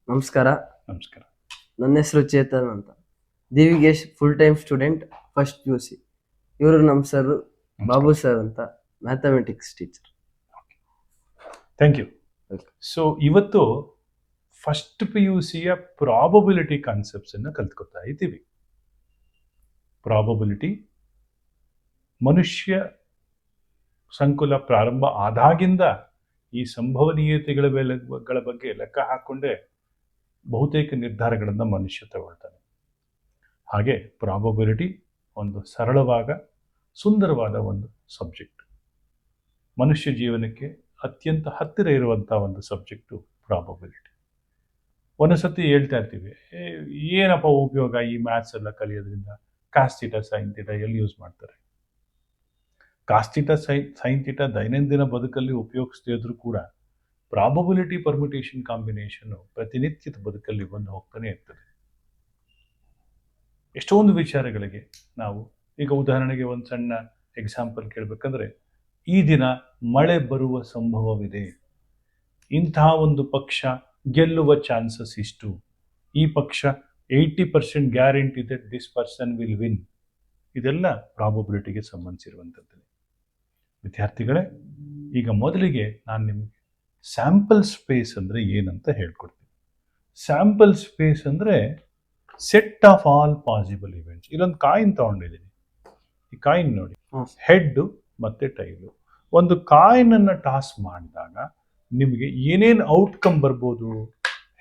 ನಮಸ್ಕಾರ. ನಮಸ್ಕಾರ. ನನ್ನ ಹೆಸರು ಚೇತನ್ ಅಂತ. ದಿವಿಗೇಶ್ full time student, first PUC. ಇವರು ನಮ್ಮ ಸರ್ ಬಾಬು ಸರ್ ಅಂತ, mathematics teacher. Thank you. So ಇವತ್ತು ಫಸ್ಟ್ PUCಯ ಪ್ರಾಬಬಿಲಿಟಿ ಕಾನ್ಸೆಪ್ಟ್ಸ್ ಅನ್ನು ಕಲ್ತ್ಕೊತಾ ಇದ್ದೀವಿ. ಪ್ರಾಬಬಿಲಿಟಿ ಮನುಷ್ಯ ಸಂಕುಲ ಪ್ರಾರಂಭ ಆದಾಗಿಂದ ಈ ಸಂಭವನೀಯತೆಗಳ ಬಗ್ಗೆ ಲೆಕ್ಕ ಹಾಕೊಂಡೇ ಬಹುತೇಕ ನಿರ್ಧಾರಗಳನ್ನು ಮನುಷ್ಯ ತಗೊಳ್ತಾನೆ. ಹಾಗೆ ಪ್ರಾಬಬಿಲಿಟಿ ಒಂದು ಸರಳವಾದ ಸುಂದರವಾದ ಒಂದು ಸಬ್ಜೆಕ್ಟ್. ಮನುಷ್ಯ ಜೀವನಕ್ಕೆ ಅತ್ಯಂತ ಹತ್ತಿರ ಇರುವಂಥ ಒಂದು ಸಬ್ಜೆಕ್ಟು ಪ್ರಾಬಬಿಲಿಟಿ. ಒಂದೊಂದ್ಸತಿ ಹೇಳ್ತಾ ಇರ್ತೀವಿ, ಏನಪ್ಪ ಉಪಯೋಗ ಈ ಮ್ಯಾಥ್ಸ್ ಎಲ್ಲ ಕಲಿಯೋದ್ರಿಂದ, ಕಾಸ್ ಥೀಟಾ ಸೈನ್ ಥೀಟಾ ಎಲ್ಲಿ ಯೂಸ್ ಮಾಡ್ತಾರೆ? ಕಾಸ್ ಥೀಟಾ ಸೈನ್ ಥೀಟಾ ದೈನಂದಿನ ಬದುಕಲ್ಲಿ ಉಪಯೋಗಿಸ್ದೇ ಇದ್ರೂ ಕೂಡ ಪ್ರಾಬಬಿಲಿಟಿ ಪರ್ಮಿಟೇಷನ್ ಕಾಂಬಿನೇಷನ್ ಪ್ರತಿನಿತ್ಯದ ಬದುಕಲ್ಲಿ ಬಂದು ಹೋಗ್ತಾನೆ ಇರ್ತದೆ. ಎಷ್ಟೊಂದು ವಿಚಾರಗಳಿಗೆ ನಾವು ಈಗ ಉದಾಹರಣೆಗೆ ಒಂದು ಸಣ್ಣ ಎಕ್ಸಾಂಪಲ್ ಕೇಳಬೇಕಂದ್ರೆ, ಈ ದಿನ ಮಳೆ ಬರುವ ಸಂಭವವಿದೆ, ಇಂತಹ ಒಂದು ಪಕ್ಷ ಗೆಲ್ಲುವ ಚಾನ್ಸಸ್ ಇಷ್ಟು, ಈ ಪಕ್ಷ 80% guarantee that this person will win. ಇದೆಲ್ಲ ಪ್ರಾಬಬಿಲಿಟಿಗೆ ಸಂಬಂಧಿಸಿರುವಂಥದ್ದು. ವಿದ್ಯಾರ್ಥಿಗಳೇ, ಈಗ ಮೊದಲಿಗೆ ನಾನು ನಿಮಗೆ ಸ್ಯಾಂಪಲ್ ಸ್ಪೇಸ್ ಅಂದರೆ ಏನಂತ ಹೇಳ್ಕೊಡ್ತೀನಿ. ಸ್ಯಾಂಪಲ್ ಸ್ಪೇಸ್ ಅಂದರೆ set of all possible events. ಇಲ್ಲೊಂದು ಕಾಯಿನ್ ತಗೊಂಡಿದ್ದೀನಿ, ಈ ಕಾಯಿನ್ ನೋಡಿ, ಹೆಡ್ ಮತ್ತೆ ಟೈಲು. ಒಂದು ಕಾಯಿನನ್ನು ಟಾಸ್ ಮಾಡಿದಾಗ ನಿಮಗೆ ಏನೇನು ಔಟ್ಕಮ್ ಬರ್ಬೋದು?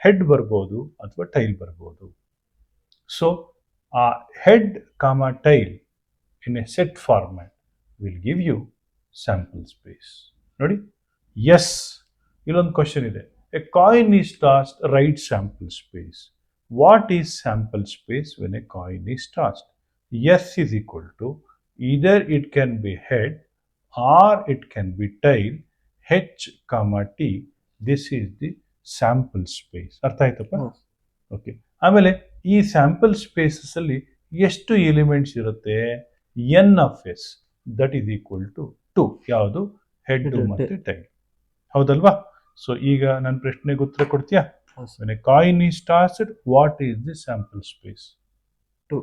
ಹೆಡ್ ಬರ್ಬೋದು ಅಥವಾ ಟೈಲ್ ಬರ್ಬೋದು. ಸೊ ಆ head comma tail in a set format will give you sample space. ನೋಡಿ, ಎಸ್, ಇಲ್ಲೊಂದು ಕ್ವಶನ್ ಇದೆ, a coin is tossed, right sample space. What is sample space when a coin is tossed? S is equal to either it can be head or it can be tail, H, T. This is the sample space. ಅರ್ಥ ಆಯ್ತಪ್ಪ? Okay. ಆಮೇಲೆ ಈ sample spaces ಅಲ್ಲಿ ಎಷ್ಟು elements ಇರುತ್ತೆ? N of S, that is equal to 2. ಯಾವುದು? Head ಮತ್ತೆ tail. ಹೌದಲ್ವಾ? ಸೊ ಈಗ ನನ್ನ ಪ್ರಶ್ನೆಗೆ ಉತ್ತರ ಕೊಡ್ತೀಯಾ? When a coin is tossed, what is the sample space? 2.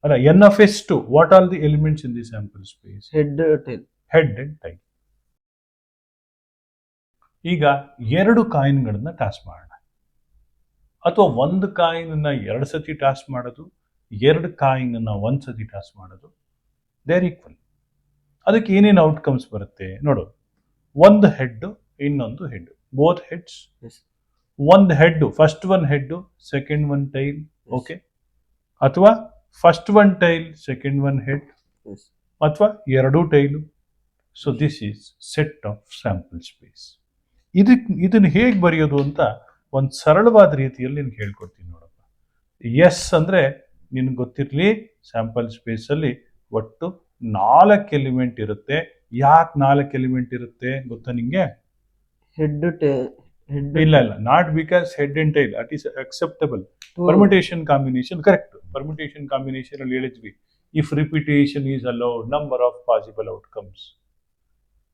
ಅಲ್ಲ, N of S 2. What are the elements in the sample space? Head, tail. Head and tail. ಈಗ ಎರಡು ಕಾಯಿನ್ಗಳನ್ನ ಟಾಸ್ ಮಾಡೋಣ, ಅಥವಾ ಒಂದು ಕಾಯಿನನ್ನ 2 ಸತಿ ಟಾಸ್ ಮಾಡೋದು, 2 ಕಾಯಿನನ್ನ 1 ಸತಿ ಟಾಸ್ ಮಾಡೋದು, ದೇ ಆರ್ ಈಕ್ವಲ್. ಅದಕ್ಕೆ ಏನೇನು ಔಟ್ಕಮ್ಸ್ ಬರುತ್ತೆ ನೋಡು. ಒಂದು ಹೆಡ್, ಇನ್ನೊಂದು ಹೆಡ್, ಬೋತ್ ಹೆಡ್ಸ್. ಒಂದು head, first one head, second one tail. Okay. ಅಥವಾ first one tail, second one head, ಅಥವಾ 2 tail. So this is set of sample space. ಇದನ್ನು ಹೇಗೆ ಬರೆಯೋದು ಅಂತ ಒಂದು ಸರಳವಾದ ರೀತಿಯಲ್ಲಿ ನಿನ್ಗೆ ಹೇಳ್ಕೊಡ್ತೀನಿ ನೋಡಪ್ಪ. ಎಸ್ ಅಂದರೆ ನಿನ್ಗೆ ಗೊತ್ತಿರಲಿ, ಸ್ಯಾಂಪಲ್ ಸ್ಪೇಸಲ್ಲಿ ಒಟ್ಟು 4 ಎಲಿಮೆಂಟ್ ಇರುತ್ತೆ. ಯಾಕೆ 4 ಎಲಿಮೆಂಟ್ ಇರುತ್ತೆ ಗೊತ್ತಾ ನಿಂಗೆ? ಹೆಡ್, ಇಲ್ಲ, not because head and tail, it is acceptable. Permutation combination correct. Permutation combination ಅಲ್ಲಿ ಹೇಳಿದ್ವಿ, if repetition is allowed, number of possible outcomes.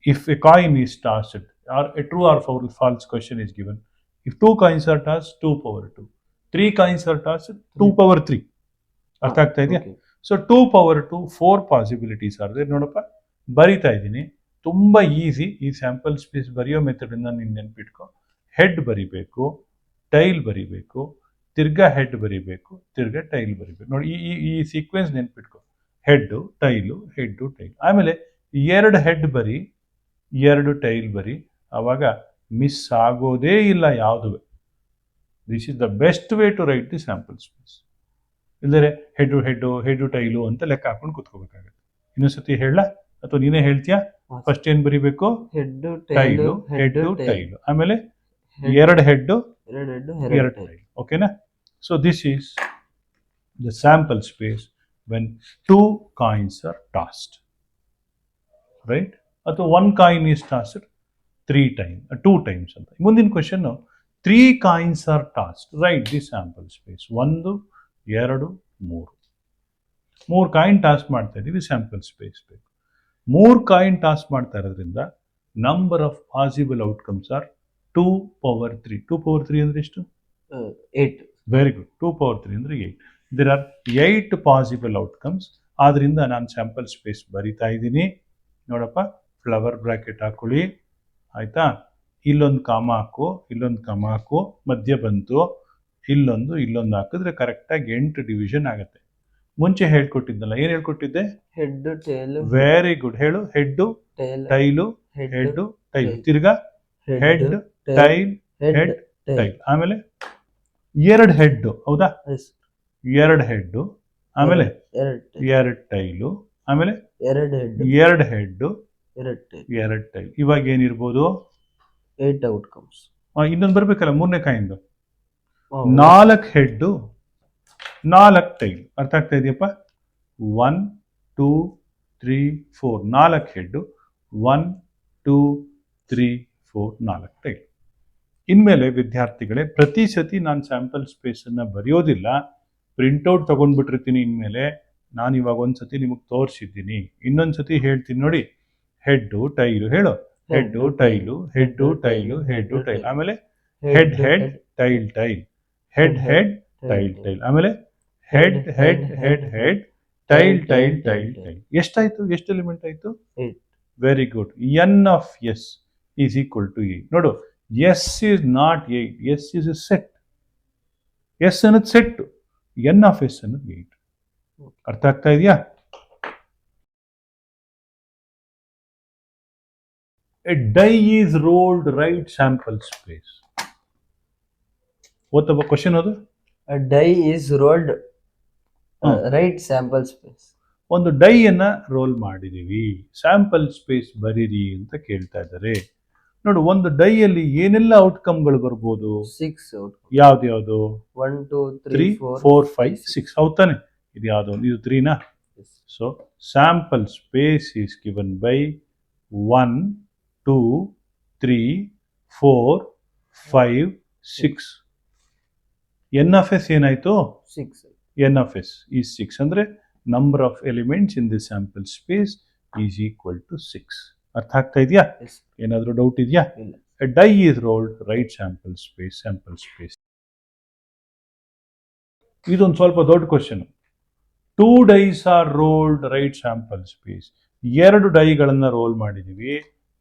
If a coin is tossed, or a true or false question is given. If 2 coins are tossed, 2 power 2. 3 coins are tossed, 2 power 3. ಅರ್ಥ ಆಗ್ತಾ ಇದೆಯಾ? So 2 power 2, 4 possibilities are there. ನೋಡಪ್ಪ, ಬರಿತಾ ಇದ್ದೀನಿ, ತುಂಬ easy. ಈ sample space ಬರೆಯೋ ಮೆಥಡನ್ನ ನೀನು ನೆನ್ಪಿಟ್ಕೊ. ಹೆಡ್ ಬರಿಬೇಕು, ಟೈಲ್ ಬರಿಬೇಕು, ತಿರ್ಗಾ ಹೆಡ್ ಬರಿಬೇಕು, ತಿರ್ಗಾ ಟೈಲ್ ಬರಿಬೇಕು. ನೋಡಿ, ಈ ಸೀಕ್ವೆನ್ಸ್ ನೆನ್ಪಿಟ್ಕೊ. Head, tail, head, tail. ಆಮೇಲೆ 2 ಹೆಡ್ ಬರಿ, 2 ಟೈಲ್ ಬರಿ, ಆವಾಗ ಮಿಸ್ ಆಗೋದೇ ಇಲ್ಲ ಯಾವುದೂ. This is the best way to write the sample space. ಇಲ್ಲದ್ರೆ ಹೆಡ್ಡು ಟೈಲು ಅಂತ ಲೆಕ್ಕ ಹಾಕೊಂಡು ಕೂತ್ಕೋಬೇಕಾಗತ್ತೆ. ಇನ್ನೊಂದ್ಸತಿ ಹೇಳ, ಅಥವಾ ನೀನೇ ಹೇಳ್ತೀಯಾ? ಫಸ್ಟ್ ಏನ್ ಬರಿಬೇಕು? Head, tail, head, tail. ಆಮೇಲೆ 2 ಹೆಡ್ಡು, 2 ಟೈಲು. ಓಕೆನಾ? So this is the sample space when 2 coins are tossed, right? ಅಥವಾ 1 ಕಾಯಿನ್ ಈಸ್ ಟಾಸ್ಡ್ 2 ಟೈಮ್ಸ್ ಅಂತ. ಮುಂದಿನ question, 3 coins are tossed, write the sample space. 1, 2, 3 coin toss ಮಾಡ್ತಾ ಇದ್ದೀವಿ, sample space ಬೇಕು. 3 coin toss ಮಾಡ್ತಾ ಇರೋದ್ರಿಂದ number of possible outcomes are 2 power 3. 2 power 3 ಅಂದ್ರೆ ಎಷ್ಟು? 8. Very good. 2 ಪವರ್ 3 ಅಂದರೆ 8. There are 8 possible outcomes. ಆದ್ದರಿಂದ ನಾನು ಸ್ಯಾಂಪಲ್ ಸ್ಪೇಸ್ ಬರಿತಾ ಇದ್ದೀನಿ. ನೋಡಪ್ಪ, ಫ್ಲವರ್ ಬ್ರ್ಯಾಕೆಟ್ ಹಾಕೊಳ್ಳಿ, ಆಯಿತಾ? ಇಲ್ಲೊಂದು ಕಾಮ ಹಾಕು, ಇಲ್ಲೊಂದು ಕಾಮ ಹಾಕು, ಮಧ್ಯ ಬಂತು, ಇಲ್ಲೊಂದು ಹಾಕಿದ್ರೆ ಕರೆಕ್ಟಾಗಿ 8 ಡಿವಿಷನ್ ಆಗುತ್ತೆ. ಮುಂಚೆ ಹೇಳ್ಕೊಟ್ಟಿದ್ದಲ್ಲ, ಏನು ಹೇಳ್ಕೊಟ್ಟಿದ್ದೆ? Head, tail, very good. ಹೇಳು. Head, tail, tail, head, head, tail. Tail. ತಿರ್ಗಾ ಹೆಡ್, ಟೈಲ್, ಹೆಡ್, ಟೈಲ್. ಆಮೇಲೆ 2 ಹೆಡ್, ಹೌದಾ? 2 ಹೆಡ್, ಆಮೇಲೆ 2 ಟೈಲು, ಆಮೇಲೆ 2 ಹೆಡ್, 2 ಹೆಡ್, 2 ಟೇಲ್, 2 ಟೈಲ್. ಇವಾಗ ಏನಿರ್ಬೋದು? 8 ಔಟ್ಕಮ್ಸ್. ಇನ್ನೊಂದು ಬರ್ಬೇಕಲ್ಲ, ಮೂರನೇ ಕಾಯಿಂದ 4 ಹೆಡ್, 4 ಟೈಲ್. ಅರ್ಥ ಆಗ್ತಾ ಇದೆಯಪ್ಪ? 1 2 3 4 4 ಹೆಡ್, 1 2 3 4 4 ಟೈಲ್. ಇನ್ಮೇಲೆ ವಿದ್ಯಾರ್ಥಿಗಳೇ, ಪ್ರತಿ ಸತಿ ನಾನು ಸ್ಯಾಂಪಲ್ ಸ್ಪೇಸನ್ನು ಬರೆಯೋದಿಲ್ಲ, ಪ್ರಿಂಟೌಟ್ ತೊಗೊಂಡ್ಬಿಟ್ಟಿರ್ತೀನಿ. ಇನ್ಮೇಲೆ ನಾನು ಇವಾಗ ಒಂದ್ಸತಿ ನಿಮಗೆ ತೋರಿಸಿದ್ದೀನಿ, ಇನ್ನೊಂದು ಸತಿ ಹೇಳ್ತೀನಿ ನೋಡಿ. Head, tail. ಹೇಳು. Head, tail, head, tail, head, tail. ಆಮೇಲೆ head, head, tail, tail, head, head, tail, tail. ಆಮೇಲೆ head, head, head, head, tail, tail, tail, tail. ಎಷ್ಟಾಯ್ತು? ಎಷ್ಟು ಎಲಿಮೆಂಟ್ ಆಯ್ತು? 8. Very good. N of S is equal to 8. ನೋಡು, s is not 8, s is a set. S ಅನ್ನೋದು set, n of s ಅನ್ನೋದು 8. ಅರ್ಥ ಆಗ್ತಾ ಇದೆಯಾ? A die is rolled right sample space. ಓದ್ತಪ್ಪ ಕ್ವಶನ್ ಅದು. A die is rolled right sample space. ಒಂದು ಡೈಯನ್ನ ರೋಲ್ ಮಾಡಿದೀವಿ, ಸ್ಯಾಂಪಲ್ ಸ್ಪೇಸ್ ಬರೀರಿ ಅಂತ ಕೇಳ್ತಾ ಇದ್ದಾರೆ. ನೋಡು, ಒಂದು ಡೈಯಲ್ಲಿ ಏನೆಲ್ಲ ಔಟ್ಕಮ್ಗಳು ಬರ್ಬೋದು? 6 ಔಟ್ಕಮ್. ಯಾವ್ದು? 1 2 3 4 5 6. ಹೌದ್ ತಾನೆ? ಇದು ಯಾವ್ದು? ಇದು 3ನಾ? So sample space is given by 1 2 3 4 5 6. N of s ಏನಾಯ್ತು? 6. N of S is 6. ಅಂದ್ರೆ number of elements in the sample space is equal to 6. ಅರ್ಥ ಆಗ್ತಾ ಇದೆಯಾ? ಏನಾದರೂ ಡೌಟ್ ಇದೆಯಾ? ಇಲ್ಲ. A die is rolled right sample space. ಇದೊಂದು ಸ್ವಲ್ಪ ದೊಡ್ಡ question. 2 dice are rolled right sample space. 2 ಡೈಗಳನ್ನು ರೋಲ್ ಮಾಡಿದೀವಿ.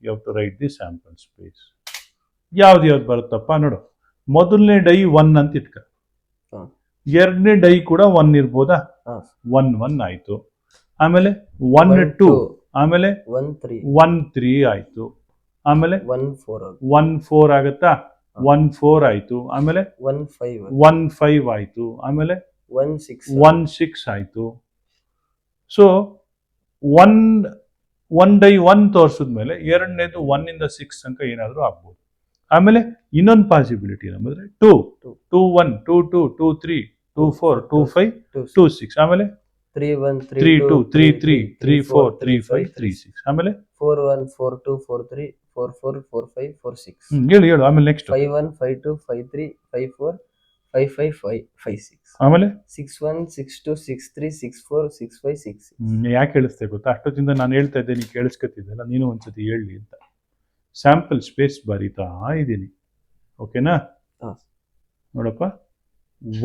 You have to write the sample space. ಯಾವ್ದು ಬರುತ್ತಪ್ಪ? ನೋಡು, ಮೊದಲನೇ ಡೈ 1 ಅಂತ ಇಟ್ಕ, ಎರಡನೇ ಡೈ ಕೂಡ 1 ಇರ್ಬೋದಾ? 1 1 ಆಯ್ತು. ಆಮೇಲೆ 1 2, ಆಮೇಲೆ 1 3 ಆಯ್ತು. ಆಮೇಲೆ 1 4 ಆಗತ್ತಾ? 1 4 ಆಯ್ತು. ಆಮೇಲೆ 1 5 ಆಯ್ತು. ಆಮೇಲೆ 1 6 ಆಯ್ತು. ಸೊ ಒನ್ ಡೈ 1 ತೋರಿಸಿದ್ಮೇಲೆ ಎರಡನೇದು 1 ಇಂದ 6 ತನಕ ಏನಾದರೂ ಆಗ್ಬೋದು. ಆಮೇಲೆ ಇನ್ನೊಂದು ಪಾಸಿಬಿಲಿಟಿ ನಮ್ಮದ್ರೆ 2 2 1 2 2 2 3 2 4 2 5 2 6. ಆಮೇಲೆ 3 1 3 2 3 3 3 4 3 5 3 6. ಆಮೇಲೆ 4 1 4 2 4 3 4 4 4 5 4 6. ಹೇಳು. ಆಮೇಲೆ ನೆಕ್ಸ್ಟ್ 5 1 5 2 5 3 5 4 5 5 5 6. ಆಮೇಲೆ 6 1 6 2 6 3 6 4 6 5 6 6. ಯಾಕೆ ಹೇಳಿಸ್ತೆ ಗೊತ್ತಾ? ಅಷ್ಟೊತ್ತಿಂದ ನಾನು ಹೇಳ್ತಾ ಇದ್ದೆ, ನೀನು ಕೇಳಿಸ್ಕೊತಿದ್ದಲ್ಲ, ನೀನು ಒಂದ್ಸತಿ ಹೇಳಿ ಅಂತ. ಸ್ಯಾಂಪಲ್ ಸ್ಪೇಸ್ ಬರಿತಾ ಇದ್ದೀನಿ, ಓಕೆನಾ? ನೋಡಪ್ಪ,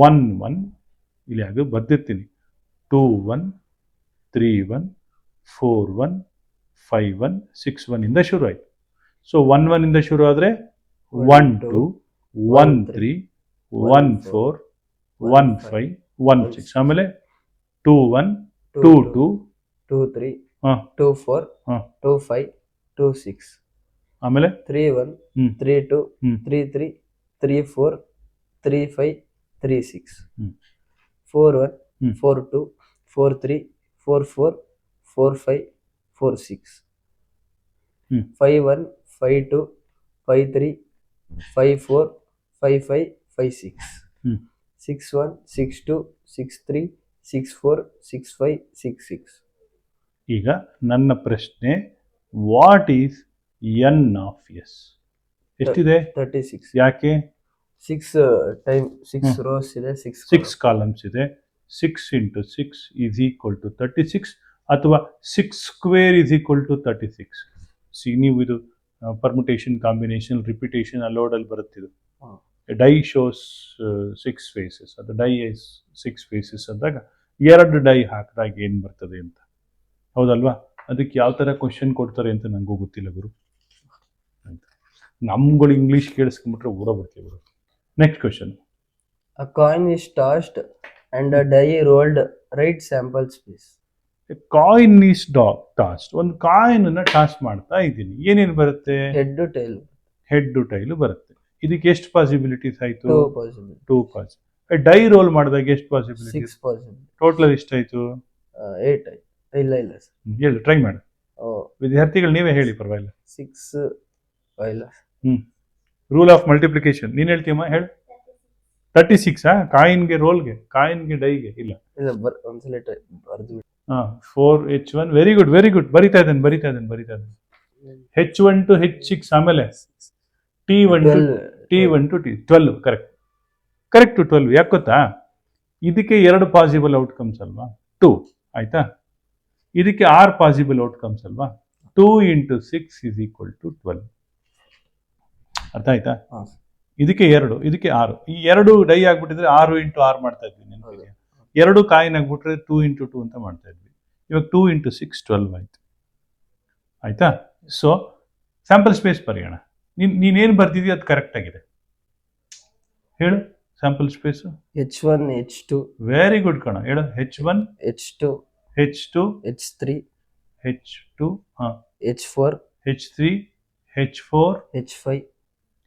1 1 ಇಲ್ಲಿ ಆಗ ಬರ್ದಿರ್ತೀನಿ. 2 1 3 1 4 1 5 1 6 1 ಇಂದ ಶುರು ಆಯ್ತು. ಸೊ 1 1 ಇಂದ ಶುರು ಆದರೆ 1 2 1 3 1 4 1 5 1 6. ಆಮೇಲೆ 2 1 2 2 2 3 2 4 2 5 2 6. ಆಮೇಲೆ 3 1 3 2 3 3 3 4 3 5 3 6. 4 1 4 2 4 3 4 4 4 5 4 6. 5 1 5 2 5 3 5 4 5 5 5 6. 6 1 6 2 6 3 6 4 6 5 6 6. ಈಗ ನನ್ನ ಪ್ರಶ್ನೆ, what is n of S? ಎಷ್ಟಿದೆ? 36. ಯಾಕೆ? 6 ಟೈಮ್ 6 ರೋಸ್ ಇದೆ, 6 ಕಾಲಮ್ಸ್ ಇದೆ. 6 ಇಂಟು 6 ಈಸ್ ಈಕ್ವಲ್ ಟು 36, ಅಥವಾ 6 square is equal to 36. See, ನೀವು ಇದು ಪರ್ಮುಟೇಷನ್, ಕಾಂಬಿನೇಷನ್, ರಿಪಿಟೇಷನ್, ಅಲೋಡಲ್ಲಿ ಬರುತ್ತಿದ್ದು. ಡೈ ಶೋಸ್ 6 ಫೇಸಸ್, ಅದು ಡೈ ಇಸ್ 6 ಫೇಸಸ್ ಅಂದಾಗ 2 ಡೈ ಹಾಕಿದಾಗ ಏನು ಬರ್ತದೆ ಅಂತ, ಹೌದಲ್ವಾ? ಅದಕ್ಕೆ ಯಾವ ಥರ ಕ್ವಶನ್ ಕೊಡ್ತಾರೆ ಅಂತ ನನಗೂ ಗೊತ್ತಿಲ್ಲ ಗುರು. ನಮ್ಗಳು ಇಂಗ್ಲೀಷ್ ಕೇಳಿಸ್ಕೊಂಡ್ಬಿಟ್ರೆ ಊರ ಬರ್ತೀವಿ ಗುರು. Next question. A coin is tossed and a die rolled. Write sample space. Coin is tossed. ಒಂದು ಕಾಯಿನ್ ಅನ್ನ ಟಾಸ್ ಮಾಡ್ತಾ ಇದ್ದೀನಿ, ಏನೇನು ಬರುತ್ತೆ? Head to tail. Head tile ಬರುತ್ತೆ. ಇದಕ್ಕೆ ಎಷ್ಟು ಪಾಸಿಬಿಲಿಟೀಸ್ ಆಯ್ತು? 2 possible. 2 ಪಾಸಿಬಿಲಿಟಿ. ಡೈ ರೋಲ್ ಮಾಡಿದಾಗ ಎಷ್ಟು ಪಾಸಿಬಿಲಿಟಿ? 6 possible. ಟೋಟಲ್ ಎಷ್ಟಾಯ್ತು? 8. ಇಲ್ಲ sir. ಹೇಳಿ, ಟ್ರೈ ಮಾಡಿ. Oh. ವಿದ್ಯಾರ್ಥಿಗಳು ನೀವೇ ಹೇಳಿ, ಪರವಾಗಿಲ್ಲ. 6 ಇಲ್ಲ. ರೂಲ್ ಆಫ್ ಮಲ್ಟಿಪ್ಲಿಕೇಶನ್ ನೀನ್ ಹೇಳ್ತೀಯಮ್ಮ, ಹೇಳು. 36 ಕಾಯಿನ್ಗೆ ರೋಲ್ಗೆ, ಕಾಯಿನ್ಗೆ ಡೈಗೆ? ಇಲ್ಲ ಒಂದ್ಸಲ ಬರ್ದು. 4H1. Very good, very good. ಬರಿತಾ ಇದ್ದೇನೆ. H1 to H6, ಆಮೇಲೆ T1 to T12. ಕರೆಕ್ಟ್ 12. ಯಾಕೆ ಗೊತ್ತಾ? ಇದಕ್ಕೆ 2 ಪಾಸಿಬಲ್ ಔಟ್ಕಮ್ಸ್ ಅಲ್ವಾ? 2 ಆಯ್ತಾ? ಇದಕ್ಕೆ 6 ಪಾಸಿಬಲ್ ಔಟ್ಕಮ್ಸ್ ಅಲ್ವಾ? 2 into 6 is equal to 12. ಅರ್ಥ ಆಯ್ತಾ? ಇದಕ್ಕೆ 2, ಇದಕ್ಕೆ 6. ಈ 2 ಡೈ ಆಗ್ಬಿಟ್ಟಿದ್ರೆ 6 into 6 ಮಾಡ್ತಾ ಇದ್ವಿ. ನೆನಪಿಗೆ 2 ಕಾಯಿನ್ ಆಗ್ಬಿಟ್ರೆ 2 into 2 ಅಂತ ಮಾಡ್ತಾ ಇದ್ವಿ. ಇವಾಗ 2 into 6 12 ಆಯ್ತು. ಆಯ್ತಾ? ಸೊ ಸ್ಯಾಂಪಲ್ ಸ್ಪೇಸ್ ಬರೆಯೋಣ. ನೀನೇನು ಬರ್ತಿದೀಯ ಅದು ಕರೆಕ್ಟ್ ಆಗಿದೆ. ಹೇಳು sample space. H1 H2. Very good ಕಣ, ಹೇಳು. H1 H2 H3 H2 H4 H3 H4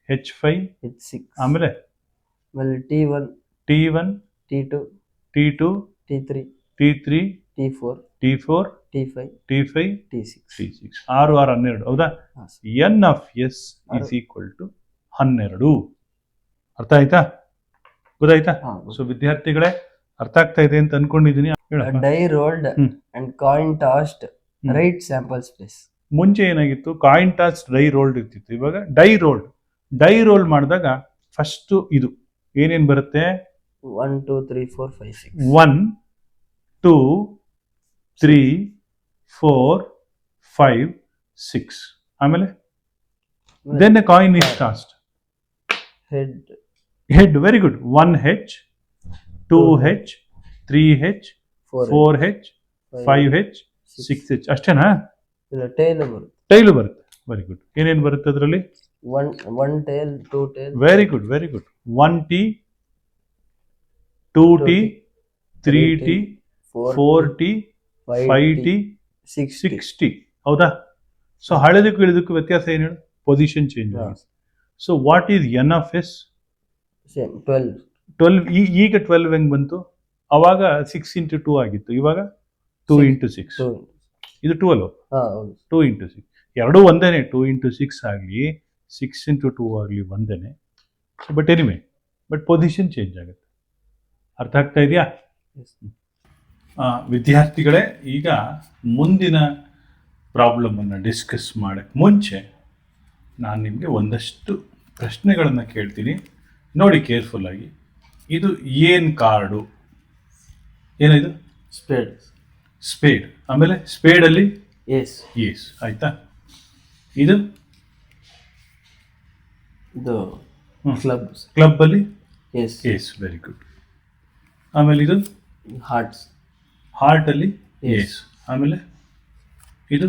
H5 H6. ಆಮೇಲೆ T1 T2 T3 T4 T5 T6. 6 12, ಹೌದಾ? N of S is equal to 12. ಅರ್ಥ ಆಯ್ತಾ? ಗೊತ್ತಾಯ್ತಾ? ಸೊ ವಿದ್ಯಾರ್ಥಿಗಳೇ, ಅರ್ಥ ಆಗ್ತಾ ಇದೆ ಅಂತ ಅನ್ಕೊಂಡಿದ್ದೀನಿ. Die rolled and coin tossed. Right sample space. ಮುಂಚೆ ಏನಾಗಿತ್ತು? ಕಾಯಿನ್ ಟಾಸ್ ಡೈ ರೋಲ್ಡ್ ಇರ್ತಿತ್ತು. ಇವಾಗ ಡೈ ರೋಲ್ ಮಾಡಿದಾಗ ಫಸ್ಟ್ ಇದು ಏನೇನು ಬರುತ್ತೆ? 1 2 3 4 5 6. 1 2 3 4 5 6. ಆಮೇಲೆ then a coin is tossed. Head. Very good. 1H 2H 3H 4H 5H 6H. ಅಷ್ಟೇನಾ? ಇಲ್ಲ, ಟೈಲ್ ಬರುತ್ತೆ. Very good. ಏನೇನು ಬರುತ್ತೆ ಅದರಲ್ಲಿ? 1 tail 2 tail. Very good. 1T 2T 3T 4T 5T 6T. ಹೌದಾ? ಸೊ ಹಳೆದಕ್ಕೂ ಇಳಿದಕ್ಕೂ ವ್ಯತ್ಯಾಸ ಏನು ಹೇಳು? ಪೊಸಿಷನ್ ಚೇಂಜ್ ಆಗಿದೆ. So what is N of S? 12. ಈಗ 12 ಹೆಂಗ್ ಬಂತು? ಅವಾಗ 6 into 2 ಆಗಿತ್ತು, ಇವಾಗ 2 into 6. ಇದು 12. 2 into 6 ಎರಡೂ ಒಂದೇನೆ. 2 into 6 ಆಗಲಿ 6 into 2 ಆಗಲಿ ಒಂದೇನೆ. ಬಟ್ ಪೊಸಿಷನ್ ಚೇಂಜ್ ಆಗುತ್ತೆ. ಅರ್ಥ ಆಗ್ತಾ ಇದೆಯಾ? ವಿದ್ಯಾರ್ಥಿಗಳೇ, ಈಗ ಮುಂದಿನ ಪ್ರಾಬ್ಲಮನ್ನು ಡಿಸ್ಕಸ್ ಮಾಡೋಕ್ಕೆ ಮುಂಚೆ ನಾನು ನಿಮಗೆ ಒಂದಷ್ಟು ಪ್ರಶ್ನೆಗಳನ್ನು ಕೇಳ್ತೀನಿ. ನೋಡಿ ಕೇರ್ಫುಲ್ಲಾಗಿ. ಇದು ಏನು ಕಾರ್ಡು? ಏನಿದು? ಸ್ಪೇಡ್. ಆಮೇಲೆ ಸ್ಪೇಡಲ್ಲಿ ಏಸ್. ಆಯ್ತಾ? ಇದು ಕ್ಲಬ್ಬಲ್ಲಿ ಏಸ್. Very good. ಆಮೇಲೆ ಇದು ಹಾರ್ಟಲ್ಲಿ ಏಸ್. ಆಮೇಲೆ ಇದು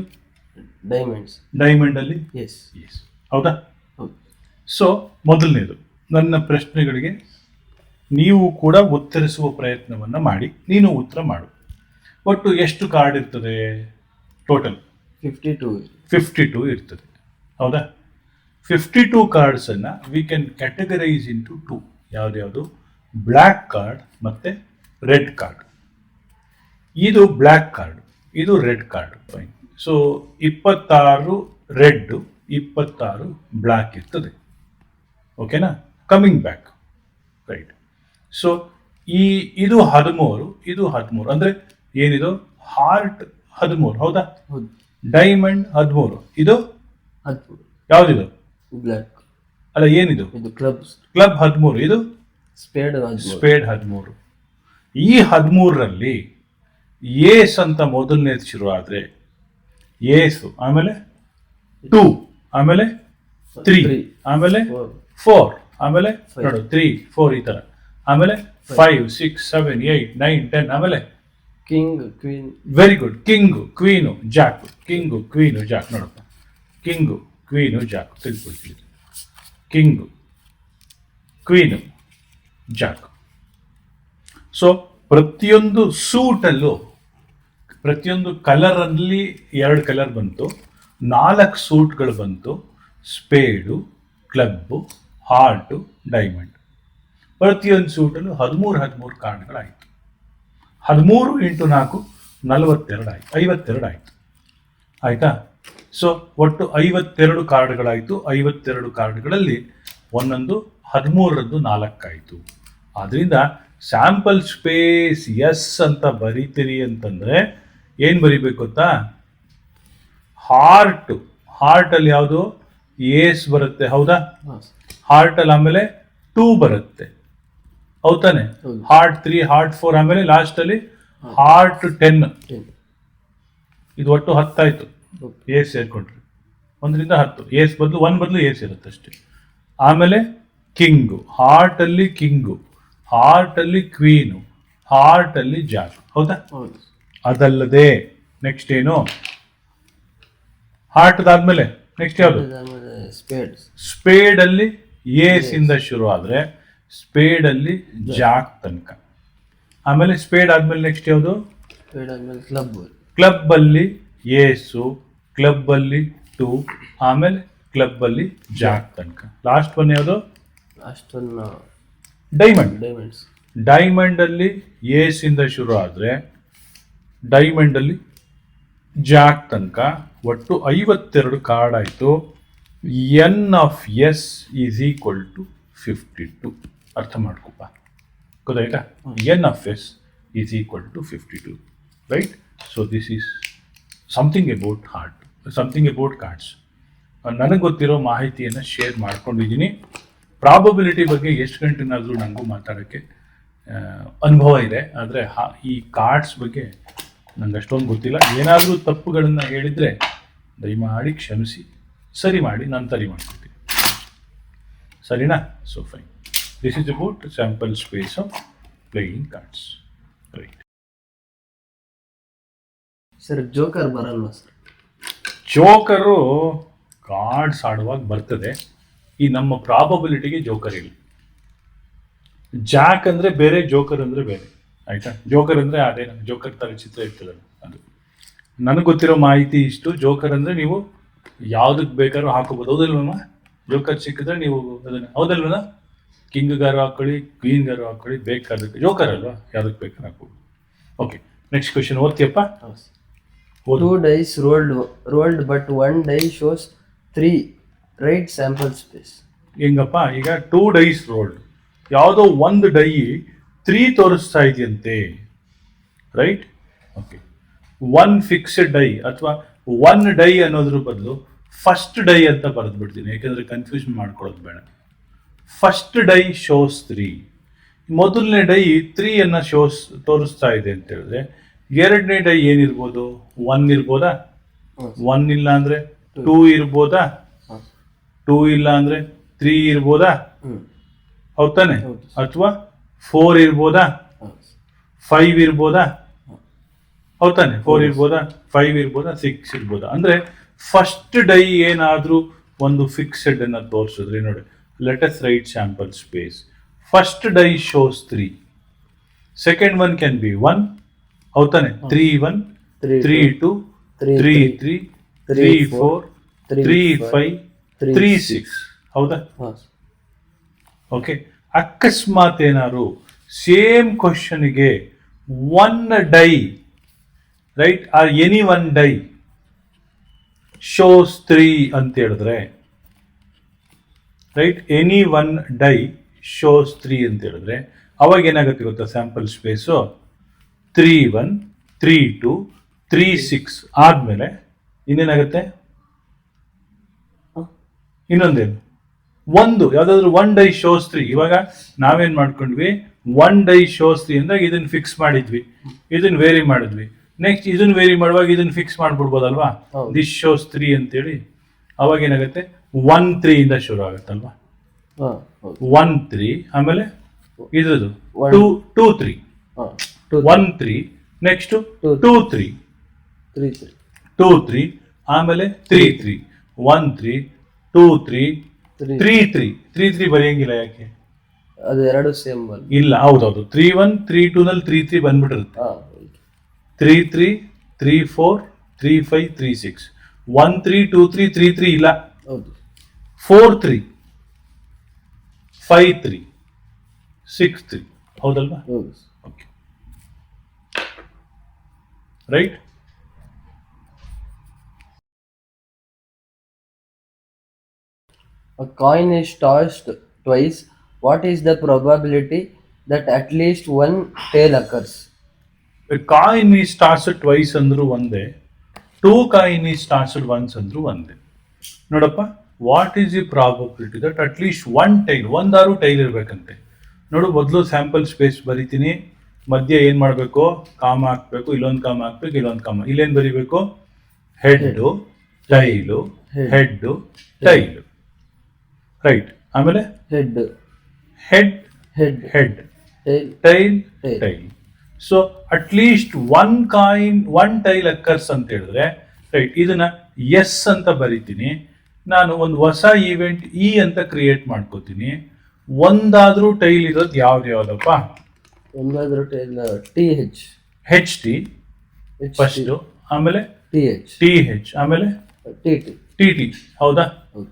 ಡೈಮಂಡಲ್ಲಿ ಏಸ್. ಹೌದಾ? ಸೊ ಮೊದಲನೇದು, ನನ್ನ ಪ್ರಶ್ನೆಗಳಿಗೆ ನೀವು ಕೂಡ ಉತ್ತರಿಸುವ ಪ್ರಯತ್ನವನ್ನು ಮಾಡಿ. ನೀನು ಉತ್ತರ ಮಾಡು. ಒಟ್ಟು ಎಷ್ಟು ಕಾರ್ಡ್ ಇರ್ತದೆ? ಟೋಟಲ್ 52 ಇರ್ತದೆ. ಹೌದಾ? 52 ಕಾರ್ಡ್ಸನ್ನು ವಿ ಕ್ಯಾನ್ ಕ್ಯಾಟಗರೈಸ್ ಇಂಟು 2. ಯಾವ್ದು? ಬ್ಲ್ಯಾಕ್ ಕಾರ್ಡ್ ಮತ್ತು ರೆಡ್ ಕಾರ್ಡ್. ಇದು ಬ್ಲ್ಯಾಕ್ ಕಾರ್ಡ್, ಇದು red card. So 26 red, 26 black ಇರ್ತದೆ. ಓಕೆನಾ? Coming back. ರೈಟ್. ಸೊ ಇದು 13, ಇದು 13. ಅಂದರೆ ಏನಿದು? ಹಾರ್ಟ್ 13. ಹೌದಾ? ಡೈಮಂಡ್ 13. ಇದು ಯಾವ್ದಿದು? ಬ್ಲ್ಯಾಕ್. ಅಲ್ಲ, ಏನಿದು? ಕ್ಲಬ್ 13. ಇದು ಸ್ಪೇಡ್ 13. ಈ 13ರಲ್ಲಿ ಏಸ್ ಅಂತ ಮೊದಲನೇದು ಶುರು ಆದರೆ ಏಸು, ಆಮೇಲೆ 2, ಆಮೇಲೆ 3, ಆಮೇಲೆ 4, ಆಮೇಲೆ ನೋಡು 3 4 ಈ ತರ, ಆಮೇಲೆ 5 6 7 8 9 10, ಆಮೇಲೆ king queen. Very good. King queen jack, king queen jack. ನೋಡಪ್ಪ, ಕಿಂಗು ಕ್ವೀನು ಜಾಕ್ ತಿಳ್ಕೊಳ್ತೀವಿ. King queen jack. ಸೊ ಪ್ರತಿಯೊಂದು ಸೂಟಲ್ಲೂ ಪ್ರತಿಯೊಂದು ಕಲರಲ್ಲಿ 2 ಕಲರ್ ಬಂತು, 4 ಸೂಟ್ಗಳು ಬಂತು. ಸ್ಪೇಡು, ಕ್ಲಬ್ಬು, ಹಾರ್ಟು, ಡೈಮಂಡ್. ಪ್ರತಿಯೊಂದು ಸೂಟಲ್ಲೂ 13 ಕಾರ್ಡ್ಗಳಾಯಿತು. 13 × 4 42 ಆಯಿತು, 52 ಆಯಿತು. ಆಯಿತಾ? ಸೊ ಒಟ್ಟು 52 ಕಾರ್ಡ್ಗಳಾಯಿತು. 52 ಕಾರ್ಡ್ಗಳಲ್ಲಿ ಒಂದೊಂದು 13ರದ್ದು 4 ಆಯಿತು. ಆದ್ದರಿಂದ ಸ್ಯಾಂಪಲ್ ಸ್ಪೇಸ್ ಎಸ್ ಅಂತ ಬರೀತೀರಿ ಅಂತಂದರೆ ಏನು ಬರಿಬೇಕು ಗೊತ್ತಾ? ಹಾರ್ಟಲ್ಲಿ ಯಾವುದು ಏಸ್ ಬರುತ್ತೆ, ಹೌದಾ? ಹಾರ್ಟಲ್ಲಿ ಆಮೇಲೆ 2 ಬರುತ್ತೆ, ಹೌದಾನೆ? ಹಾರ್ಟ್ 3, ಹಾರ್ಟ್ 4, ಆಮೇಲೆ ಲಾಸ್ಟಲ್ಲಿ ಹಾರ್ಟ್ 10. ಇದು ಒಟ್ಟು 10 ಆಯಿತು. ಏಸ್ ಸೇರ್ಕೊಂಡ್ರಿ 1ರಿಂದ 10. ಏಸ್ ಬದಲು 1 ಬದಲು ಏಸ್ ಇರುತ್ತೆ ಅಷ್ಟೇ. ಆಮೇಲೆ ಕಿಂಗು, ಹಾರ್ಟಲ್ಲಿ ಕಿಂಗು, ಹಾರ್ಟಲ್ಲಿ ಕ್ವೀನು, ಹಾರ್ಟಲ್ಲಿ ಜಾಕ್, ಹೌದಾ? ಅದಲ್ಲದೆ ನೆಕ್ಸ್ಟ್ ಏನು? ಹಾರ್ಟ್ದಾದ್ಮೇಲೆ ನೆಕ್ಸ್ಟ್ ಯಾವುದು? ಸ್ಪೇಡಲ್ಲಿ ಏಸ್ ಇಂದ ಶುರು ಆದರೆ ಸ್ಪೇಡಲ್ಲಿ ಜಾಕ್ ತನಕ. ಆಮೇಲೆ ಸ್ಪೇಡ್ ಆದ್ಮೇಲೆ ನೆಕ್ಸ್ಟ್ ಯಾವುದು? ಕ್ಲಬ್ಬಲ್ಲಿ ಏಸು, ಕ್ಲಬ್ಬಲ್ಲಿ 2, ಆಮೇಲೆ ಕ್ಲಬ್ಬಲ್ಲಿ ಜಾಕ್ ತನಕ. ಲಾಸ್ಟ್ ಒನ್ ಯಾವುದು? ಡೈಮಂಡ್ ಅಲ್ಲಿ ಏಸ್ ಇಂದ ಶುರು ಆದರೆ ಡೈಮಂಡ್ ಅಲ್ಲಿ ಜಾಕ್ ತನಕ ಒಟ್ಟು 52 ಕಾರ್ಡ್ ಆಯಿತು. N of S is equal to 52. ಅರ್ಥ ಮಾಡ್ಕೊಪ್ಪ, ಗೊತ್ತಾಯ್ತಾ? N of S is equal to 52, right? So this is something about heart, something about cards. ನನಗೆ ಗೊತ್ತಿರೋ ಮಾಹಿತಿಯನ್ನು ಶೇರ್ ಮಾಡ್ಕೊಂಡಿದ್ದೀನಿ. ಪ್ರಾಬಬಿಲಿಟಿ ಬಗ್ಗೆ ಎಷ್ಟು ಗಂಟೆನಾದರೂ ನನಗೂ ಮಾತಾಡೋಕ್ಕೆ ಅನುಭವ ಇದೆ, ಆದರೆ ಈ ಕಾರ್ಡ್ಸ್ ಬಗ್ಗೆ ನಂಗೆ ಅಷ್ಟೊಂದು ಗೊತ್ತಿಲ್ಲ. ಏನಾದರೂ ತಪ್ಪುಗಳನ್ನು ಹೇಳಿದರೆ ದಯಮಾಡಿ ಕ್ಷಮಿಸಿ, ಸರಿ ಮಾಡಿ ನಾನು ಸರಿ ಮಾಡ್ಕೊಡ್ತೀನಿ, ಸರಿನಾ? So fine, this is about sample space of playing cards, right? Sir joker ಬರಲ್ವಾ ಸರ್? ಜೋಕರು ಕಾರ್ಡ್ಸ್ ಆಡುವಾಗ ಬರ್ತದೆ. ಈ ನಮ್ಮ ಪ್ರಾಬಬಿಲಿಟಿಗೆ ಜೋಕರ್ ಇಲ್ಲ. ಜಾಕ್ ಅಂದರೆ ಬೇರೆ, ಜೋಕರ್ ಅಂದರೆ ಬೇರೆ, ಆಯಿತಾ? ಜೋಕರ್ ಅಂದರೆ ಅದೇ ಜೋಕರ್ ಥರ ಚಿತ್ರ ಇರ್ತದಲ್ಲ ಅದು. ನನಗೆ ಗೊತ್ತಿರೋ ಮಾಹಿತಿ ಇಷ್ಟು. ಜೋಕರ್ ಅಂದರೆ ನೀವು ಯಾವುದಕ್ಕೆ ಬೇಕಾದ್ರೂ ಹಾಕೋಬೋದು, ಹೌದಲ್ವಮ್ಮ? ಜೋಕರ್ ಸಿಕ್ಕಿದ್ರೆ ನೀವು ಅದನ್ನು, ಹೌದಲ್ವನ? ಕಿಂಗ್ಗಾರು ಹಾಕೊಳ್ಳಿ, ಕ್ವೀನ್ಗಾರು ಹಾಕೊಳ್ಳಿ, ಬೇಕಾದಕ್ಕೆ. ಜೋಕರ್ ಅಲ್ವಾ, ಯಾವುದಕ್ಕೆ ಬೇಕಾದ್ರೆ ಹಾಕೋಬೋದು. ಓಕೆ, ನೆಕ್ಸ್ಟ್ ಕ್ವೆಶನ್ ಓದ್ತೀಯಪ್ಪ? 2 dice rolled but 1 die shows 3. Write sample space. ಹೆಂಗಪ್ಪ? ಈಗ 2 dice rolled, ಯಾವುದೋ ಒಂದು ಡೈ 3 ತೋರಿಸ್ತಾ ಇದೆಯಂತೆ, ರೈಟ್? ಓಕೆ, 1 ಫಿಕ್ಸ್ಡ್ ಡೈ ಅಥವಾ 1 ಡೈ ಅನ್ನೋದ್ರ ಬದಲು ಫಸ್ಟ್ ಡೈ ಅಂತ ಬರೆದು ಬಿಡ್ತೀನಿ, ಯಾಕೆಂದರೆ ಕನ್ಫ್ಯೂಷನ್ ಮಾಡ್ಕೊಳ್ಳೋದು ಬೇಡ. First die shows 3. ಮೊದಲನೇ ಡೈ 3 ತೋರಿಸ್ತಾ ಇದೆ ಅಂತ ಹೇಳಿದ್ರೆ ಎರಡನೇ ಡೈ ಏನಿರ್ಬೋದು? 1 ಇರ್ಬೋದಾ? 1 ಇಲ್ಲ ಅಂದರೆ 2 ಇರ್ಬೋದಾ? 2 ಇಲ್ಲ ಅಂದರೆ 3 ಇರ್ಬೋದಾ? ಹೌದಾನೆ? ಅಥವಾ 4 ಇರ್ಬೋದಾ? 5 ಇರ್ಬೋದಾ? ಹೌದಾನೆ? 4 ಇರ್ಬೋದಾ? 5 ಇರ್ಬೋದಾ? 6 ಇರ್ಬೋದಾ? ಅಂದರೆ ಫಸ್ಟ್ ಡೈ ಏನಾದರೂ ಒಂದು ಫಿಕ್ಸ್ಡ್ ಅನ್ನು ತೋರಿಸಿದ್ರೆ ನೋಡಿ, let us write sample space. First die shows 3. Second one can be 1, ಹೌದಾನೆ? 3 1, 3 2, 3 3, 3 4, 3 5, 3 6, ಹೌದಾ? ಓಕೆ, ಅಕಸ್ಮಾತ್ ಏನಾದ್ರು ಸೇಮ್ ಕ್ವಶನ್ಗೆ 1 die, right, or any 1 die shows 3 ಅಂತ ಹೇಳಿದ್ರೆ, ರೈಟ್, ಎನಿ 1 ಡೈ ಶೋಸ್ 3 ಅಂತ ಹೇಳಿದ್ರೆ ಅವಾಗ ಏನಾಗುತ್ತೆ ಗೊತ್ತಾ? ಸ್ಯಾಂಪಲ್ ಸ್ಪೇಸು 3 1, 3 2, 3 6 ಆದಮೇಲೆ ಇನ್ನೇನಾಗುತ್ತೆ? ಇನ್ನೊಂದೇನು? ಒಂದು ಯಾವುದಾದ್ರೂ 1 ಡೈ ಶೋಸ್ 3. ಇವಾಗ ನಾವೇನು ಮಾಡ್ಕೊಂಡ್ವಿ? 1 ಡೈ ಶೋಸ್ 3 ಅಂದಾಗ ಇದನ್ನು ಫಿಕ್ಸ್ ಮಾಡಿದ್ವಿ, ಇದನ್ನು ವೇರಿ ಮಾಡಿದ್ವಿ. ನೆಕ್ಸ್ಟ್ ಇದನ್ನು ವೇರಿ ಮಾಡುವಾಗ ಇದನ್ನು ಫಿಕ್ಸ್ ಮಾಡ್ಬಿಡ್ಬೋದಲ್ವಾ? ದಿಸ್ ಶೋಸ್ 3 ಅಂತೇಳಿ. ಅವಾಗ ಏನಾಗುತ್ತೆ? 1 3 ಇಂದ ಶುರು ಆಗುತ್ತಲ್ವಾ? ಹಾಂ ಹೌದು 1 3 ಆಮೇಲೆ ಇದ್ರದ್ದು One. 2 2 3 ಹಾಂ 1 3 ನೆಕ್ಸ್ಟ್ Two. 2 3 3 3 2 3 ಆಮೇಲೆ 3 3 1 3 2 3 3 3 3 3 3 ಬರೆಯಂಗಿಲ್ಲ ಯಾಕೆ? ಅದು ಎರಡು ಸೇಮ್ ಬಲ್. ಇಲ್ಲ ಹೌದೌದು 3 1 3 2 ನಲ್ಲಿ 3 3 ಬಂದ್ಬಿಟ್ಟಿರುತ್ತೆ. ಹಾಂ 3 3 3 4 3 5 3 6 1 3 2 3 3 3 ಇಲ್ಲ ಹೌದು 4 3 5 3 6 3 ಹೌದಲ್ವಾ? ಹೌದು. Okay right. A coin is tossed twice. What is the probability that at least one tail occurs? Coin is tossed twice ಅಂದ್ರು ಒಂದೇ, 2 ಕಾಯಿನ್ ಈಸ್ ಟಾಸ್ಡ್ ಒನ್ಸ್ ಅಂದ್ರು ಒಂದೇ. ನೋಡಪ್ಪ, what is the probability that at least one tail, ಒಂದಾರು tail ಇರ್ಬೇಕಂತೆ. ನೋಡು, ಮೊದಲು sample space ಬರಿತೀನಿ, ಮಧ್ಯೆ ಏನ್ ಮಾಡಬೇಕು, ಕಾಮ ಹಾಕ್ಬೇಕು, ಇಲ್ಲೊಂದು ಕಾಮ ಹಾಕ್ಬೇಕು, ಇಲ್ಲೊಂದು ಕಾಮ, ಇಲ್ಲೇನ್ ಬರಿಬೇಕು, head tail, head tail, right. ಆಮೇಲೆ Head, head head, head tail, tail tail. Tail. So at least one coin one tail occurs ಅಂತ ಹೇಳಿದ್ರೆ, ರೈಟ್, ಇದನ್ನ ಎಸ್ ಅಂತ ಬರಿತೀನಿ. ನಾನು ಒಂದು ಹೊಸ ಈವೆಂಟ್ ಇ ಅಂತ ಕ್ರಿಯೇಟ್ ಮಾಡ್ಕೋತೀನಿ. ಒಂದಾದ್ರೂ ಟೈಲ್ ಇರೋದು ಯಾವ್ದಪ್ಪ? ಒಂದಾದ್ರೂ tail TH, ಹೆಚ್ ಟಿ HT, ಫಸ್ಟ್, ಆಮೇಲೆ TH, ಟಿ ಹೆಚ್, ಆಮೇಲೆ TT. T T. ಹೌದಾ? ಹೌದು.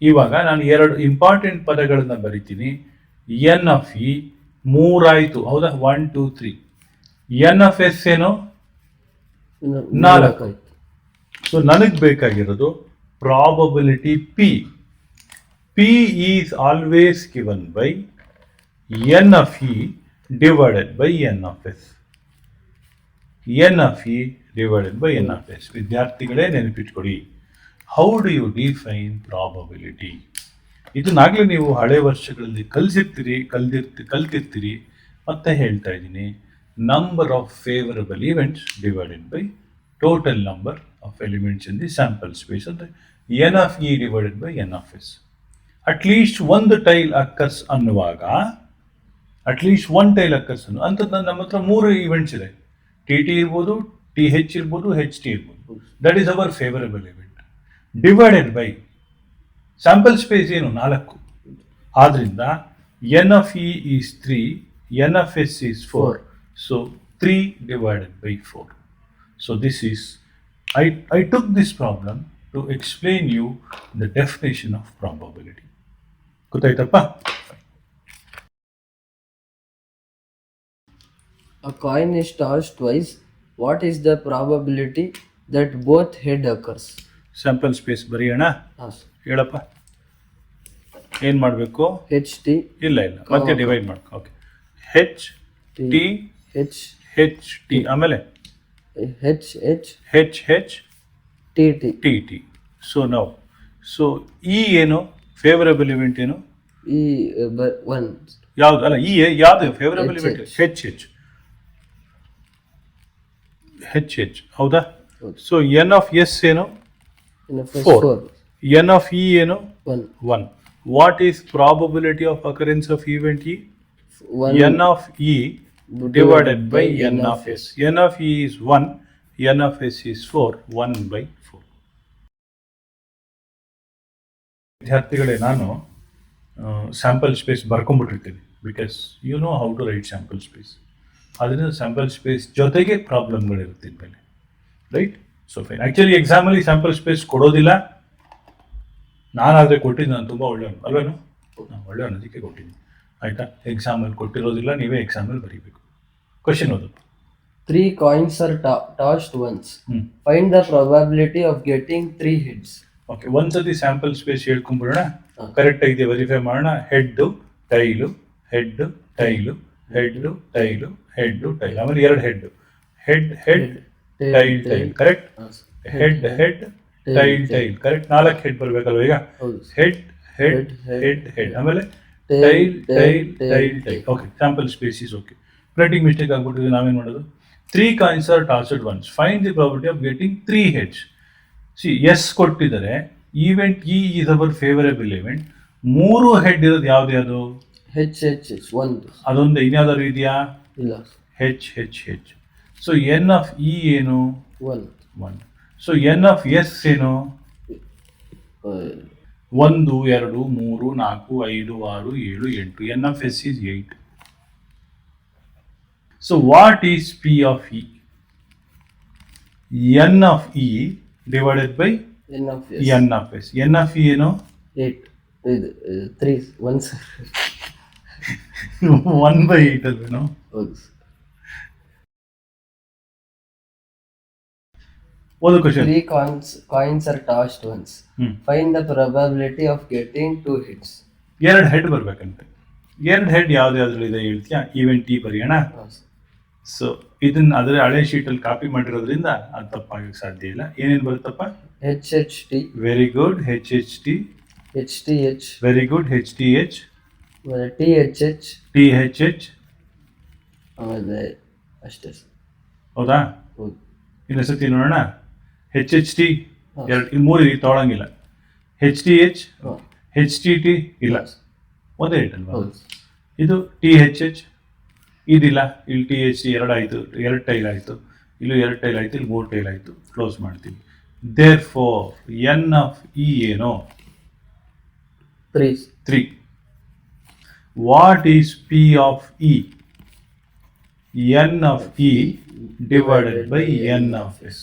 ಇವಾಗ ನಾನು ಎರಡು ಇಂಪಾರ್ಟೆಂಟ್ ಪದಗಳನ್ನ ಬರಿತೀನಿ. ಎನ್ ಆಫ್ ಇ ಮೂರಾಯ್ತು, ಹೌದಾ? 1 2 3. ಎನ್ ಆಫ್ ಎಸ್ ಏನು? ಇನ್ನು 4. ಆಯ್ತು. ಸೊ ನನಗೆ ಬೇಕಾಗಿರೋದು probability p. P is always given by n of E divided by n of S. N of E divided by n of s. ವಿದ್ಯಾರ್ಥಿಗಳೇ ನೆನಪಿಟ್ಕೊಡಿ, how do you define probability? ಇದನ್ನಾಗಲೇ ನೀವು ಹಳೆ ವರ್ಷಗಳಲ್ಲಿ ಕಲ್ತಿರ್ತೀರಿ. ಮತ್ತೆ ಹೇಳ್ತಾ ಇದ್ದೀನಿ, number of favourable events divided by total number of elements in the sample space ಅಂತ n of E divided by n of s. At least ಒಂದು ಟೈಲ್ ಅಕ್ಕರ್ಸ್ ಅನ್ನುವಾಗ, ಅಟ್ಲೀಸ್ಟ್ ಒನ್ ಟೈಲ್ ಅಕ್ಕರ್ಸ್ ಅಂತದ್ದು ನಮ್ಮ ಹತ್ರ 3 ಇವೆಂಟ್ಸ್ ಇದೆ. ಟಿ ಟಿ ಇರ್ಬೋದು, t h ಇರ್ಬೋದು, h t ಇರ್ಬೋದು. That is our favourable event divided by sample space ಏನು 4. ಆದ್ರಿಂದ n of E is 3, n of S is 4. So 3 divided by 4. So this is I took this problem to explain you the definition of probability. ಗೊತ್ತಾಯ್ತಪ್ಪ? A coin is tossed twice. What is the probability that both head occurs? Sample space ಬರೆಯೋಣ. Yes. ಹೇಳಪ್ಪ, ಏನು ಮಾಡಬೇಕು? HT, ಇಲ್ಲ ಮತ್ತೆ divide ಮಾಡ್ಕೊ. Okay, ಹೆಚ್ T H, ಹೆಚ್ T, ಆಮೇಲೆ HH, ಹೆಚ್ ಹೆಚ್ TT. T T. So ನಾವು ಸೊ ಇ ಏನು ಫೇವರಬಲ್ ಇವೆಂಟ್ ಏನು? E, 1. ಯಾವ್ದು? ಅಲ್ಲ, ಇ ಯಾವ್ದು ಫೇವರಬಲ್ ಇವೆಂಟ್? HH. ಹೆಚ್ ಹೆಚ್ ಹೆಚ್ ಹೆಚ್, ಹೌದಾ? ಹೌದು. ಸೊ ಎನ್ ಆಫ್ ಎಸ್ ಏನು? In the first 4. 4. N of E ಏನು? 1. 1. What is probability of occurrence of event E? 1. N of E divided by n of s. n of e is 1, n of s is 4, 1 by 4. ವಿದ್ಯಾರ್ಥಿಗಳೇ, ನಾನು sample space ಬರ್ಕೊಂಡ್ಬಿಟ್ಟಿರ್ತೀನಿ, because you know how to write sample space. ಅದರಿಂದ sample space ಜೊತೆಗೆ ಪ್ರಾಬ್ಲಮ್ಗಳಿರುತ್ತೆ ಇನ್ಮೇಲೆ, right? So fine. Actually ಎಕ್ಸಾಮಲ್ಲಿ sample space ಕೊಡೋದಿಲ್ಲ. ನಾನಾದರೆ ಕೊಟ್ಟಿದ್ದು, ನಾನು ತುಂಬ ಒಳ್ಳೆಯವನು ಅಲ್ವೇನು? ನಾನು ಒಳ್ಳೆಯವನು, ಅದಕ್ಕೆ ಕೊಟ್ಟಿದ್ದೀನಿ. ಆಯಿತಾ? ಎಕ್ಸಾಮಲ್ಲಿ ಕೊಟ್ಟಿರೋದಿಲ್ಲ, ನೀವೇ ಎಕ್ಸಾಮಲ್ಲಿ ಬರೀಬೇಕು. ಕ್ವಶನ್ ಓದು. 3 coins are tossed once. Find the probability of getting 3 heads. Okay, ಒಂದ್ಸತಿ ಸ್ಯಾಂಪಲ್ ಸ್ಪೇಸ್ ಹೇಳ್ಕೊಂಡ್ಬಿಡೋಣ. ಹಾ. ಕರೆಕ್ಟ್ ಆಗಿದೆ, ವೆರಿಫೈ ಮಾಡೋಣ. Head tail, head tail, head tail, head tail, ಆಮೇಲೆ 2 head, head head tail tail, correct? Head head tail tail, correct? 4 head ಬರ್ಬೇಕಲ್ವ ಈಗ? ಹೌದು. Head head head head, ಆಮೇಲೆ tail tail tail tail. Okay, sample space is okay. Printing mistake ಆಗ್ಬಿಟ್ಟಿದೆ, ನಾವೇನು ಮಾಡೋದು? 3 coins are tossed once. Find the probability of getting 3 heads. C, S ಕೊಟ್ಟಿದ್ದಾರೆ. Event E is our favourable event. ಮೂರು head ಇರೋದು ಯಾವ್ದು ಯಾವುದು? ಹೆಚ್ ಹೆಚ್ ಹೆಚ್ ಒಂದು. ಅದೊಂದು ಇನ್ಯಾವ್ದಾದ್ರು ಇದೆಯಾ? ಇಲ್ಲ. H H H. So n of E ಏನು? One. One. So n of S ಏನು? 1 2 3 4 5 6 7 8. N of S is 8. So what is P of E? N of E divided by n of n of S. N of E ಏನು? 8. ಇದು 3 1 sir. 1/8 ಅಲ್ವೇನೋ? ಹೌದು. ಒಂದು question. 3 coins are tossed once. Find the probability of getting 2 hits. 2 head ಬರ್ಬೇಕಂತೆ. 2 head ಯಾವ್ದ್ಯಾವ್ದ್ರಲ್ಲಿದೆ ಹೇಳ್ತೀಯಾ? Event T ಬರೆಯೋಣ. So ಇದನ್ನ ಅದರ ಹಳೆ ಶೀಟಲ್ಲಿ copy ಮಾಡಿರೋದ್ರಿಂದ ಅದು ತಪ್ಪಾಗಕ್ಕೆ ಸಾಧ್ಯ ಇಲ್ಲ. ಏನೇನು ಬರುತ್ತಪ್ಪ? H h t. Very good. H h t. H t h. Very good. H t h. T h h. T h h. ಆಮೇಲೆ ಅಷ್ಟೇ ಸರ್. ಹೌದಾ? ಹೌದು. ಇನ್ನೊಂದ್ಸತಿ ನೋಡೋಣ. ಹೆಚ್ ಎಚ್ ಟಿ 2 3 ತೊಗೊಳಂಗಿಲ್ಲ. H t h. H t t ಇಲ್ಲ, ಒಂದೇ ಇಟ್ಟಲ್ವಾ? ಇದು ಟಿ ಹೆಚ್ ಎಚ್ ಇದಿಲ್ಲ. ಇಲ್ಲಿ ಟಿ ಎಚ್ 2 ಆಯಿತು, 2 ಟೈಲ್ ಆಯಿತು, ಇಲ್ಲೂ 2 ಟೈಲ್ ಆಯಿತು, ಇಲ್ಲಿ 3 ಟೈಲ್ ಆಯಿತು. ಕ್ಲೋಸ್ ಮಾಡ್ತೀವಿ. Therefore n of E ಏನು? 3. What is P of E? N of E divided by n of S.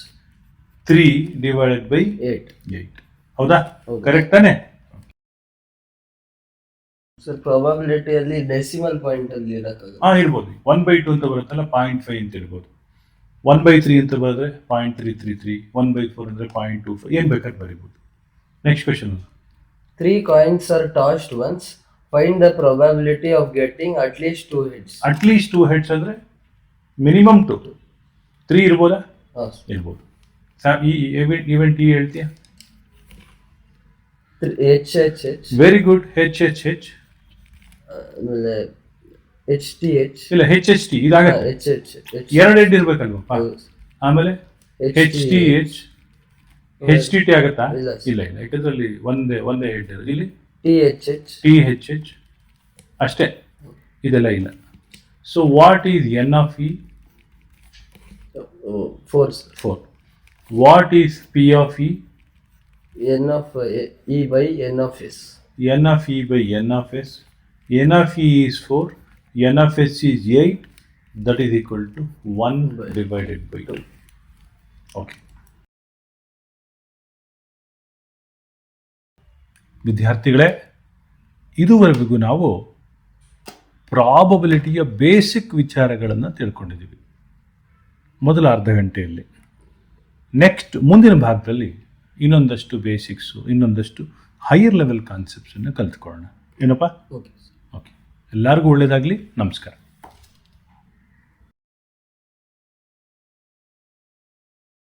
3 divided by 8. ಹೌದಾ? ಕರೆಕ್ಟ್ ತಾನೆ? ಸರ್ ಪ್ರಾಬಬಿಲಿಟಿಯಲ್ಲಿ ಡೆಸಿಮಲ್ ಪಾಯಿಂಟ್ ಅಲ್ಲಿ ಇರಕ್ಕಾಗಲ್ಲ. ಇರ್ಬೋದು. 1/2 ಅಂತ ಬರುತ್ತಲ್ಲ, 0.5 ಅಂತ ಇರ್ಬೋದು. 1/3 ಅಂತ ಬರೆದ್ರೆ 0.333, 1/4 ಅಂದ್ರೆ 0.25, ಏನ್ ಬೇಕಾದ್ರೆ ಬರೀಬಹುದು. Next question. 3 coins are tossed once. Find the probability of getting at least 2 hits. At least 2 heads ಅಂದ್ರೆ ಮಿನಿಮಮ್ 2. 3 ಇರ್ಬೋದಾ? ಇರ್ಬೋದು. ಈ ಈವೆಂಟ್ ಟಿ ಹೇಳ್ತೀಯಾ? ಹೆಚ್ ಹೆಚ್ ಹೆಚ್. Very good. ಹೆಚ್ ಹೆಚ್ ಹೆಚ್. ಆಮೇಲೆ ಎಚ್ ಟಿ ಎಚ್. ಇಲ್ಲ, ಹೆಚ್ ಎಚ್ ಟಿ ಇದಾಗತ್ತೆ. H h h 2 head ಇರ್ಬೇಕಲ್ವಾ? ಆಮೇಲೆ h t h. H t t ಆಗತ್ತಾ? ಇಲ್ಲ ಇಲ್ಲ, ಯಾಕಂದ್ರೆ ಒಂದೇ ಹೆಡ್ ಇರೋದು. ಇಲ್ಲಿ t h h. T h h ಅಷ್ಟೇ, ಇದೆಲ್ಲ ಇಲ್ಲ. So what is n of E? 4. What is P of E? N of E by n of S. N of E by n of S. N of E is 4, n of S is 8. That is equal to 1 divided by 2. Okay ವಿದ್ಯಾರ್ಥಿಗಳೇ, ಇದುವರೆಗೂ ನಾವು ಪ್ರಾಬಬಿಲಿಟಿಯ basic ವಿಚಾರಗಳನ್ನು ತಿಳ್ಕೊಂಡಿದ್ದೀವಿ ಮೊದಲ ಅರ್ಧ ಗಂಟೆಯಲ್ಲಿ. Next ಮುಂದಿನ ಭಾಗದಲ್ಲಿ ಇನ್ನೊಂದಷ್ಟು ಬೇಸಿಕ್ಸು, ಇನ್ನೊಂದಷ್ಟು ಹೈಯರ್ ಲೆವೆಲ್ ಕಾನ್ಸೆಪ್ಟ್ಸನ್ನು ಕಲ್ತ್ಕೊಳ್ಳೋಣ. ಏನಪ್ಪ? ಓಕೆ. ಎಲ್ಲರಿಗೂ ಒಳ್ಳೆಯದಾಗಲಿ. ನಮಸ್ಕಾರ.